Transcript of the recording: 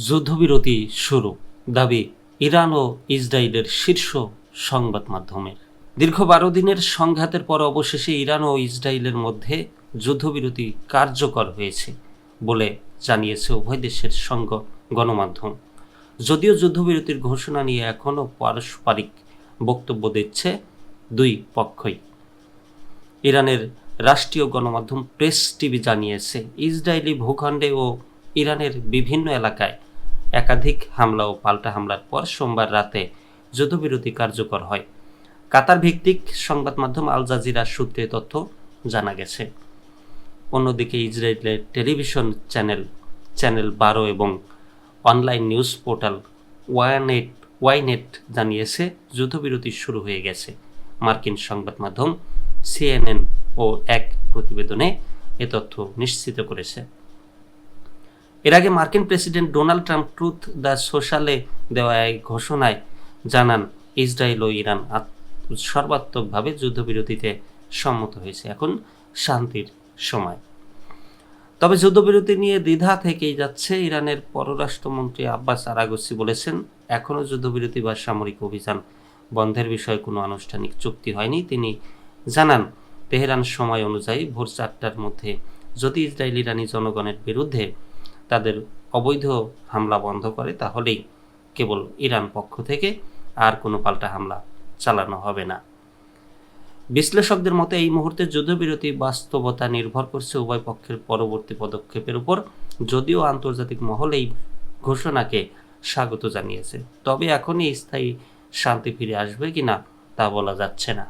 যুদ্ধবিরতি শুরু দাবি ইরান ও ইসরায়েলের শীর্ষ সংবাদ মাধ্যমের। দীর্ঘ 12 দিনের সংঘাতের পর অবশেষে ইরান ও ইসরায়েলের মধ্যে যুদ্ধবিরতি কার্যকর হয়েছে বলে জানিয়েছে উভয় দেশের গণমাধ্যম। যদিও যুদ্ধবিরতির ঘোষণা নিয়ে এখনও পারস্পরিক বক্তব্য দিচ্ছে দুই পক্ষই। ইরানের রাষ্ট্রীয় গণমাধ্যম প্রেস টিভি জানিয়েছে, ইসরায়েলি ভূখণ্ডে ও ইরানের বিভিন্ন এলাকায় একাধিক হামলা ও পাল্টা হামলার পর সোমবার রাতে যুদ্ধবিরতি কার্যকর হয়। কাতার ভিত্তিক সংবাদ মাধ্যম আল জাজিরা সূত্রে তথ্য জানা গেছে। অন্যদিকে ইসরায়েলের টেলিভিশন চ্যানেল 12 এবং অনলাইন নিউজ পোর্টাল ওয়াইনেট জানিয়েছে যুদ্ধবিরতি শুরু হয়ে গেছে। মার্কিন সংবাদ মাধ্যম CNN ও এক প্রতিবেদনে এ তথ্য নিশ্চিত করেছে। এর আগে মার্কিন president Donald Trump Truth the সোশ্যালে দেওয়া এক ঘোষণায় জানান, ইসরায়েল ও ইরান সর্বাত্মকভাবে যুদ্ধবিরতিতে সম্মত হয়েছে, এখন শান্তির সময়। তবে যুদ্ধবিরতি নিয়ে দ্বিধা থেকেই যাচ্ছে। ইরানের পররাষ্ট্রমন্ত্রী আব্বাস আরাগচি বলেছেন, এখনও যুদ্ধবিরতি বা সামরিক অভিযান বন্ধের বিষয়ে কোনো আনুষ্ঠানিক চুক্তি হয়নি। তিনি জানান, তেহরান সময় অনুযায়ী ভোর 4টার মধ্যে যদি ইসরায়েল ইরানি জনগণের বিরুদ্ধে তাদের অবৈধ হামলা বন্ধ করে, তাহলেই কেবল ইরান পক্ষ থেকে আর কোনো পাল্টা হামলা চালানো হবে না। বিশ্লেষকদের মতে এই মুহূর্তে যুদ্ধবিরতি বাস্তবতা নির্ভর করছে উভয় পক্ষের পরবর্তী পদক্ষেপের উপর। যদিও আন্তর্জাতিক মহল এই ঘোষণাকে স্বাগত জানিয়েছে, তবে এখনই স্থায়ী শান্তি ফিরে আসবে কিনা তা বলা যাচ্ছে না।